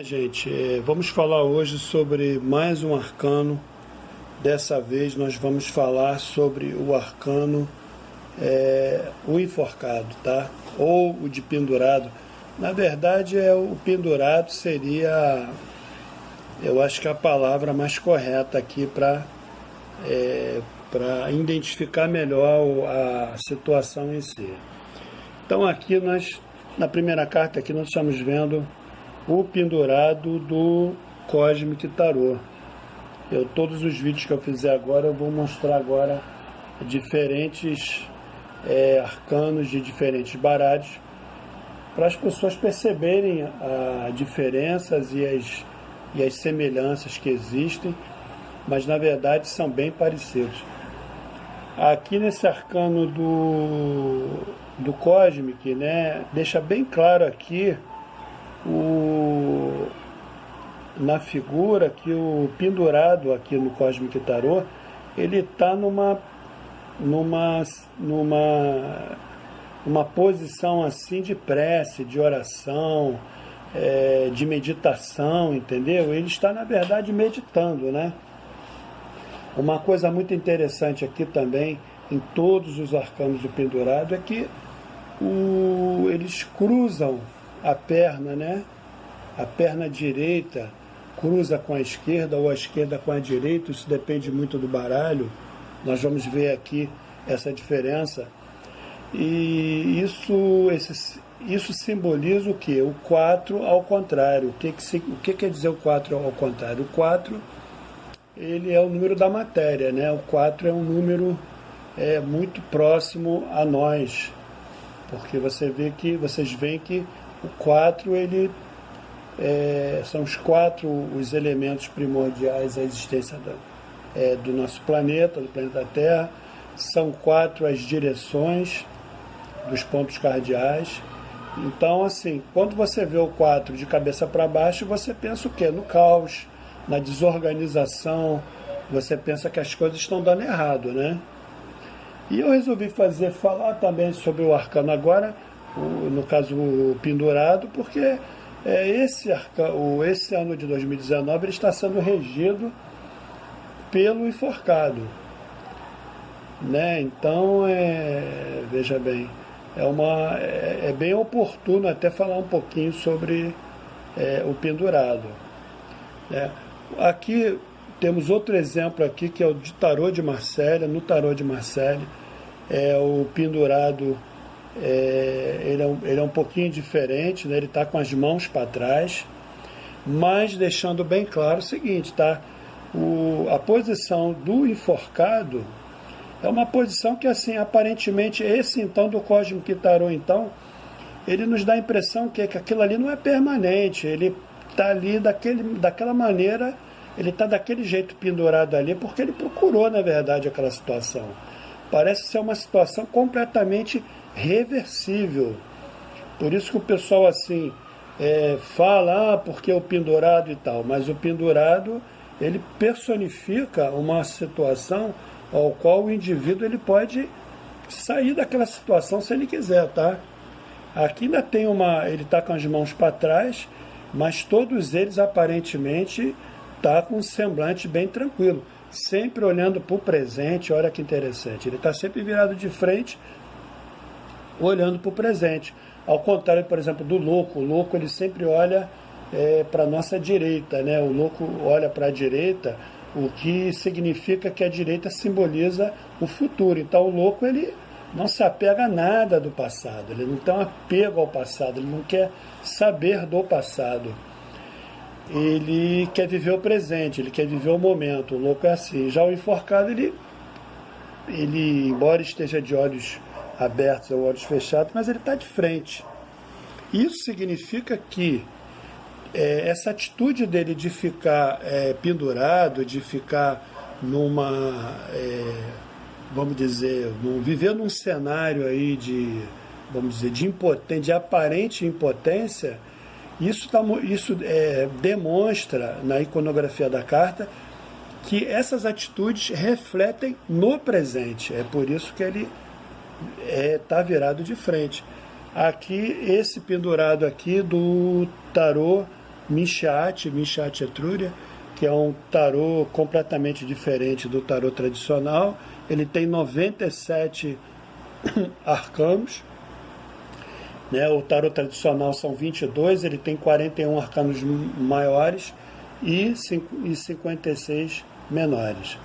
Gente, vamos falar hoje sobre mais um arcano. Dessa vez nós vamos falar sobre o arcano, o enforcado, tá? Ou o de pendurado. Na verdade, o pendurado seria, eu acho que a palavra mais correta aqui para identificar melhor a situação em si. Então aqui na primeira carta aqui nós estamos vendo o pendurado do Cosmic Tarot. Todos os vídeos que eu fizer agora, eu vou mostrar agora diferentes arcanos de diferentes baralhos, para as pessoas perceberem as diferenças e as semelhanças que existem, mas na verdade são bem parecidos. Aqui nesse arcano do Cosmic, né, deixa bem claro aqui na figura que o pendurado aqui no Cosmic Tarot, ele está numa posição assim de prece, de oração, de meditação, entendeu? Ele está na verdade meditando, né? Uma coisa muito interessante aqui também em todos os arcanos do pendurado é que eles cruzam a perna, né? A perna direita cruza com a esquerda ou a esquerda com a direita, isso depende muito do baralho. Nós vamos ver aqui essa diferença. E isso simboliza o quê? O 4 ao contrário. O que quer dizer o 4 ao contrário? O 4, ele é o número da matéria, né? O 4 é um número muito próximo a nós, porque vocês veem que o 4, são os 4 os elementos primordiais à existência do nosso planeta, do planeta Terra. São 4 as direções dos pontos cardeais. Então, assim, quando você vê o 4 de cabeça para baixo, você pensa o quê? No caos, na desorganização, você pensa que as coisas estão dando errado, né? E eu resolvi falar também sobre o arcano agora, no caso o pendurado, porque esse ano de 2019 ele está sendo regido pelo enforcado, né? Então, veja bem, é bem oportuno até falar um pouquinho sobre o pendurado, né? Aqui temos outro exemplo aqui, que é o de Tarot de Marselha. No Tarot de Marselha, o pendurado, ele é um pouquinho diferente, né? Ele está com as mãos para trás, mas deixando bem claro o seguinte, tá? A posição do enforcado é uma posição que, assim, aparentemente, esse então do Cosmic Tarot, então, ele nos dá a impressão que aquilo ali não é permanente, ele está ali daquela maneira, ele está daquele jeito pendurado ali, porque ele procurou, na verdade, aquela situação. Parece ser uma situação completamente reversível. Por isso que o pessoal assim fala, porque o pendurado e tal, mas o pendurado, ele personifica uma situação ao qual o indivíduo ele pode sair daquela situação se ele quiser, tá? Aqui ainda tem ele está com as mãos para trás, mas todos eles aparentemente tá com um semblante bem tranquilo, sempre olhando para o presente. Olha que interessante, ele está sempre virado de frente, olhando para o presente. Ao contrário, por exemplo, do louco. O louco, ele sempre olha para a nossa direita, né? O louco olha para a direita, o que significa que a direita simboliza o futuro. Então, o louco, ele não se apega a nada do passado, ele não tem um apego ao passado, ele não quer saber do passado. Ele quer viver o presente, ele quer viver o momento. O louco é assim. Já o enforcado, ele embora esteja de olhos abertos ou olhos fechados, mas ele está de frente. Isso significa que essa atitude dele de ficar pendurado, de ficar vamos dizer, viver num cenário aí de aparente impotência, isso demonstra na iconografia da carta que essas atitudes refletem no presente. É por isso que ele está virado de frente. Aqui, esse pendurado aqui do tarô Minshat Etruria, que é um tarô completamente diferente do tarô tradicional. Ele tem 97 arcanos, né? O tarô tradicional são 22, ele tem 41 arcanos maiores e 56 menores.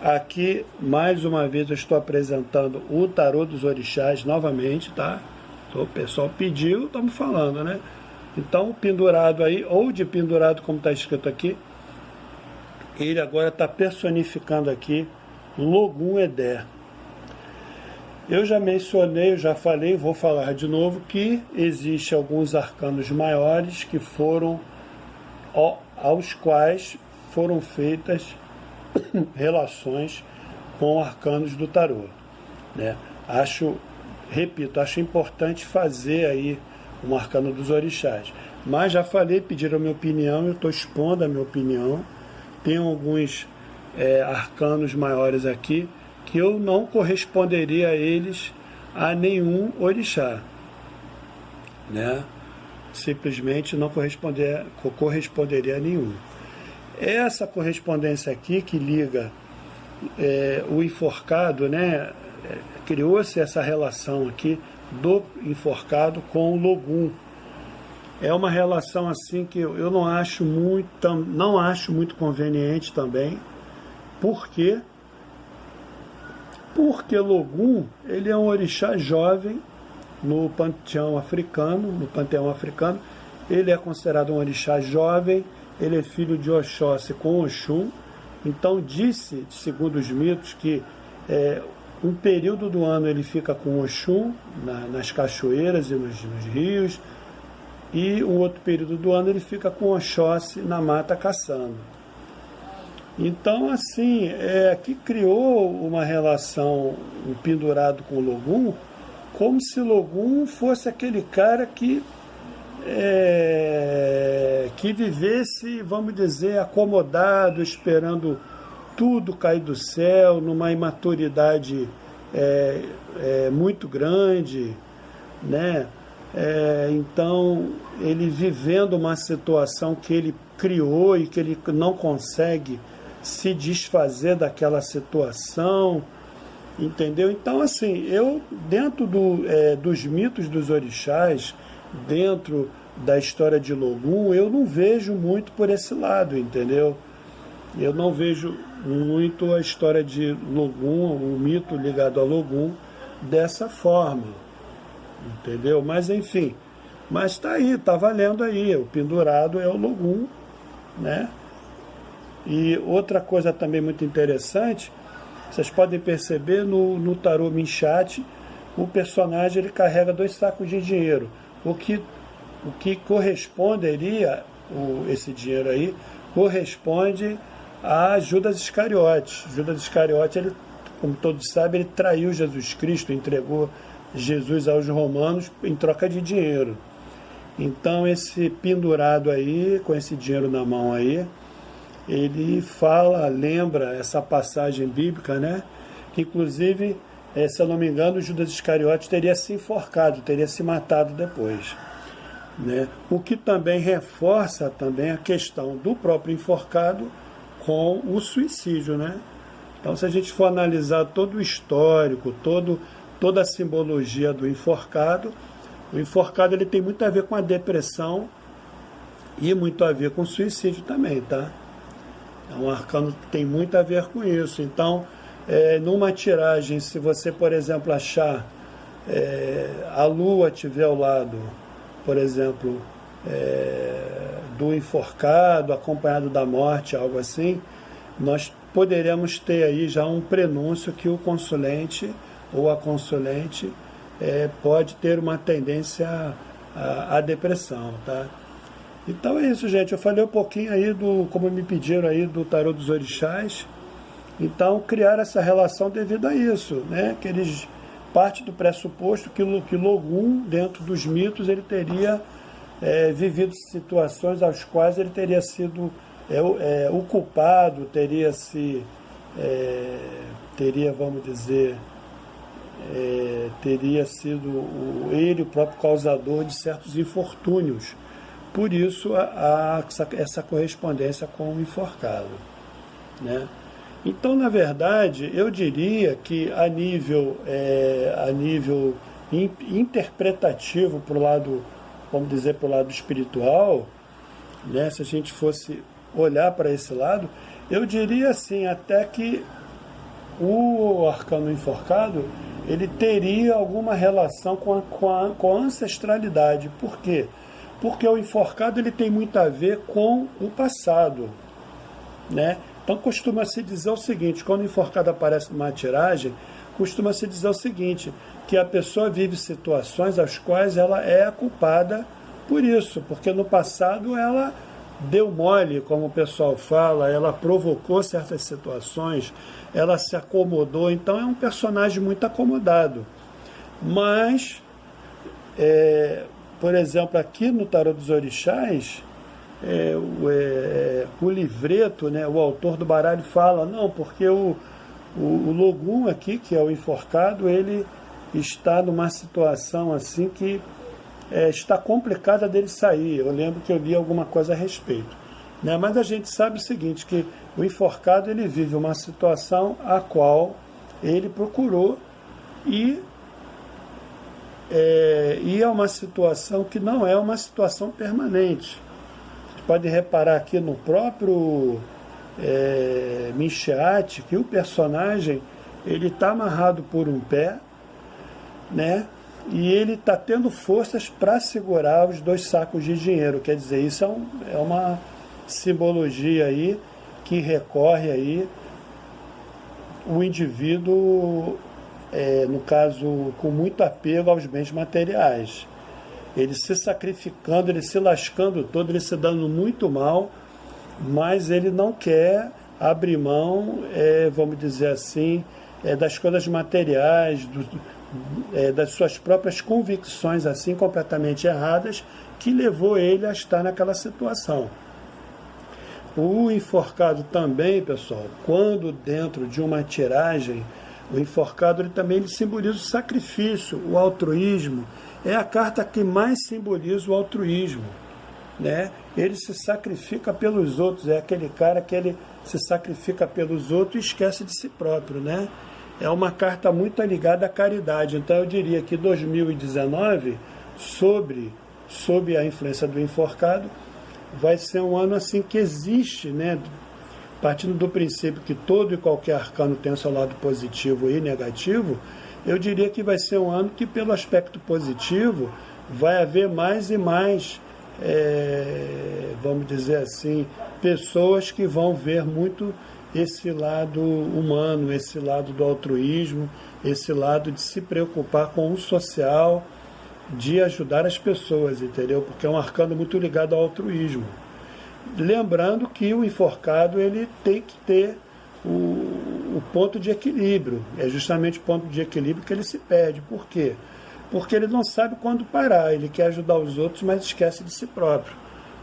Aqui, mais uma vez, eu estou apresentando o tarô dos orixás novamente, tá? O pessoal pediu, estamos falando, né? Então, pendurado aí, ou de pendurado, como está escrito aqui, ele agora está personificando aqui Logum Eder. Eu já mencionei, eu já falei, vou falar de novo, que existem alguns arcanos maiores que foram, aos quais foram feitas relações com arcanos do tarô, né? Repito, acho importante fazer aí um arcano dos orixás. Mas já falei, pediram a minha opinião, eu estou expondo a minha opinião. Tem alguns arcanos maiores aqui que eu não corresponderia a eles a nenhum orixá, né? Simplesmente não corresponderia a nenhum. Essa correspondência aqui que liga o enforcado, né? Criou-se essa relação aqui do enforcado com o Logum. É uma relação assim que eu não acho muito conveniente também. Por quê? Porque Logum, ele é um orixá jovem no panteão africano, ele é considerado um orixá jovem, ele é filho de Oxóssi com Oxum. Então disse, segundo os mitos, que um período do ano ele fica com Oxum nas cachoeiras e nos rios, e um outro período do ano ele fica com Oxóssi na mata caçando. Então, assim, aqui criou uma relação, um pendurado com o Logum, como se Logum fosse aquele cara que vivesse, vamos dizer, acomodado, esperando tudo cair do céu, numa imaturidade muito grande, né? Então, ele vivendo uma situação que ele criou e que ele não consegue se desfazer daquela situação, entendeu? Então, assim, eu, dentro dos mitos dos orixás, dentro da história de Logum, eu não vejo muito por esse lado, entendeu? Eu não vejo muito a história de Logum, o mito ligado a Logum, dessa forma, entendeu? Mas, enfim, mas está aí, está valendo aí, o pendurado é o Logum, né? E outra coisa também muito interessante, vocês podem perceber no tarô Minshat, o personagem ele carrega 2 sacos de dinheiro. O que corresponderia, esse dinheiro aí, corresponde a Judas Iscariote. Judas Iscariote, ele, como todos sabem, ele traiu Jesus Cristo, entregou Jesus aos romanos em troca de dinheiro. Então esse pendurado aí, com esse dinheiro na mão aí, ele lembra essa passagem bíblica, né? Que inclusive, se eu não me engano, Judas Iscariote teria se enforcado, teria se matado depois, né? O que também reforça também a questão do próprio enforcado com o suicídio, né? Então, se a gente for analisar todo o histórico, toda a simbologia do enforcado, o enforcado ele tem muito a ver com a depressão e muito a ver com o suicídio também, tá? É um arcano que tem muito a ver com isso. Então, numa tiragem, se você, por exemplo, achar a lua estiver ao lado, por exemplo, do enforcado, acompanhado da morte, algo assim, nós poderemos ter aí já um prenúncio que o consulente ou a consulente pode ter uma tendência à depressão, tá? Então é isso, gente. Eu falei um pouquinho aí como me pediram aí, do tarô dos orixás. Então, criar essa relação devido a isso, né? Que eles parte do pressuposto que Logum, dentro dos mitos, ele teria vivido situações às quais ele teria sido o culpado, teria, vamos dizer, teria sido ele o próprio causador de certos infortúnios por isso essa correspondência com o enforcado, né? Então, na verdade, eu diria que a nível interpretativo para o lado, vamos dizer, para o lado espiritual, né, se a gente fosse olhar para esse lado, eu diria assim, até que o arcano enforcado, ele teria alguma relação com a ancestralidade. Por quê? Porque o enforcado ele tem muito a ver com o passado, né? Então costuma-se dizer o seguinte, quando o enforcado aparece numa tiragem, costuma-se dizer o seguinte, que a pessoa vive situações às quais ela é a culpada por isso, porque no passado ela deu mole, como o pessoal fala, ela provocou certas situações, ela se acomodou, então é um personagem muito acomodado. Mas, por exemplo, aqui no Tarô dos Orixás, o livreto, né, o autor do baralho fala, não, porque o Logum aqui, que é o enforcado, ele está numa situação assim que está complicada dele sair. Eu lembro que eu li alguma coisa a respeito, né? Mas a gente sabe o seguinte, que o enforcado ele vive uma situação a qual ele procurou e é uma situação que não é uma situação permanente. Você pode reparar aqui no próprio Mincheat, que o personagem ele está amarrado por um pé, né? E ele está tendo forças para segurar os 2 sacos de dinheiro. Quer dizer, isso é uma simbologia aí que recorre aí o indivíduo, no caso, com muito apego aos bens materiais. Ele se sacrificando, ele se lascando todo, ele se dando muito mal, mas ele não quer abrir mão, vamos dizer assim, das coisas materiais, das suas próprias convicções assim completamente erradas, que levou ele a estar naquela situação. O enforcado também, pessoal, quando dentro de uma tiragem, o enforcado ele simboliza o sacrifício, o altruísmo. É a carta que mais simboliza o altruísmo, né? Ele se sacrifica pelos outros, é aquele cara que ele se sacrifica pelos outros e esquece de si próprio, né? É uma carta muito ligada à caridade. Então eu diria que 2019, sob a influência do enforcado, vai ser um ano assim que existe, né? Partindo do princípio que todo e qualquer arcano tem o seu lado positivo e negativo, eu diria que vai ser um ano que, pelo aspecto positivo, vai haver mais e mais, vamos dizer assim, pessoas que vão ver muito esse lado humano, esse lado do altruísmo, esse lado de se preocupar com o social, de ajudar as pessoas, entendeu? Porque é um arcano muito ligado ao altruísmo. Lembrando que o enforcado ele tem que ter o ponto de equilíbrio. É justamente o ponto de equilíbrio que ele se perde. Por quê? Porque ele não sabe quando parar. Ele quer ajudar os outros, mas esquece de si próprio.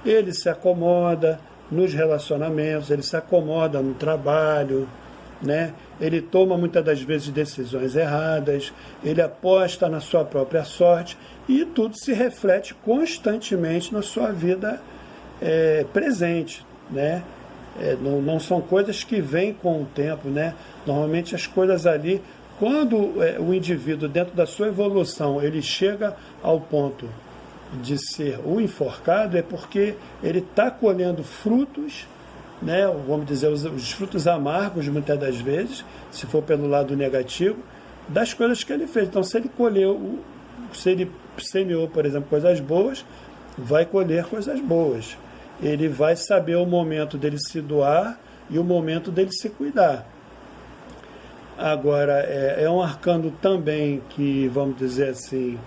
Ele se acomoda nos relacionamentos, ele se acomoda no trabalho, né? Ele toma muitas das vezes decisões erradas, ele aposta na sua própria sorte e tudo se reflete constantemente na sua vida presente, né? Não são coisas que vêm com o tempo, né? Normalmente as coisas ali, quando o indivíduo dentro da sua evolução ele chega ao ponto de ser o enforcado, é porque ele está colhendo frutos, né, vamos dizer, os frutos amargos, muitas das vezes, se for pelo lado negativo, das coisas que ele fez. Então, se ele se ele semeou, por exemplo, coisas boas, vai colher coisas boas. Ele vai saber o momento dele se doar e o momento dele se cuidar. Agora, é um arcano também que, vamos dizer assim,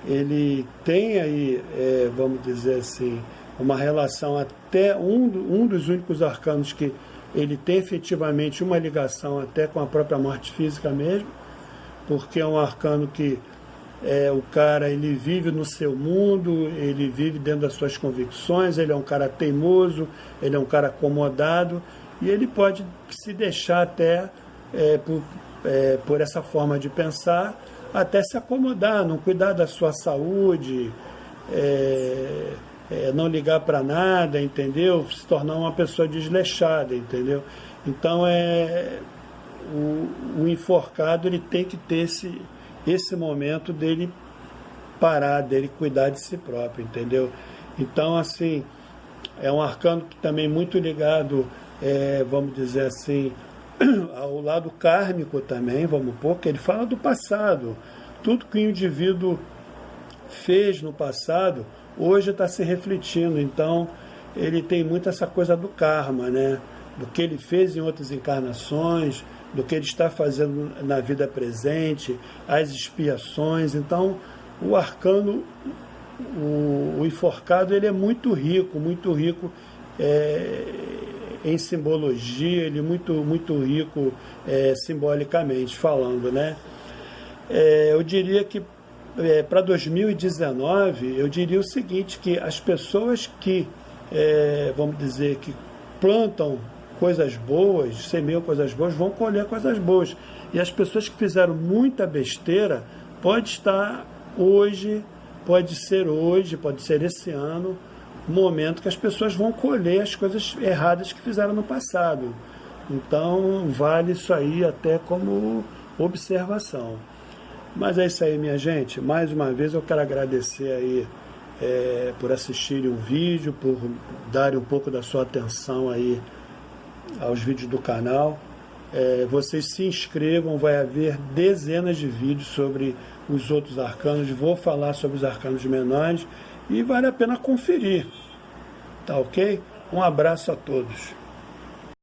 ele tem aí, vamos dizer assim, uma relação até um dos únicos arcanos que ele tem efetivamente uma ligação até com a própria morte física mesmo, porque é um arcano que o cara ele vive no seu mundo, ele vive dentro das suas convicções, ele é um cara teimoso, ele é um cara acomodado e ele pode se deixar até por essa forma de pensar, até se acomodar, não cuidar da sua saúde, não ligar para nada, entendeu? Se tornar uma pessoa desleixada, entendeu? Então o enforcado ele tem que ter esse momento dele parar, dele cuidar de si próprio, entendeu? Então, assim, é um arcano que também muito ligado, vamos dizer assim, ao lado kármico também, vamos pôr, que ele fala do passado. Tudo que o indivíduo fez no passado, hoje está se refletindo. Então, ele tem muito essa coisa do karma, né? Do que ele fez em outras encarnações, do que ele está fazendo na vida presente, as expiações. Então, o arcano, o enforcado, ele é muito rico em simbologia, ele é muito rico simbolicamente falando, né? Eu diria que para 2019, eu diria o seguinte, que as pessoas que, vamos dizer, que plantam coisas boas, semeiam coisas boas, vão colher coisas boas. E as pessoas que fizeram muita besteira, pode estar hoje, pode ser esse ano, momento que as pessoas vão colher as coisas erradas que fizeram no passado. Então, vale isso aí até como observação. Mas é isso aí, minha gente. Mais uma vez eu quero agradecer aí por assistirem o vídeo, por darem um pouco da sua atenção aí aos vídeos do canal. Vocês se inscrevam, vai haver dezenas de vídeos sobre os outros arcanos. Vou falar sobre os arcanos menores e vale a pena conferir. Tá ok? Um abraço a todos.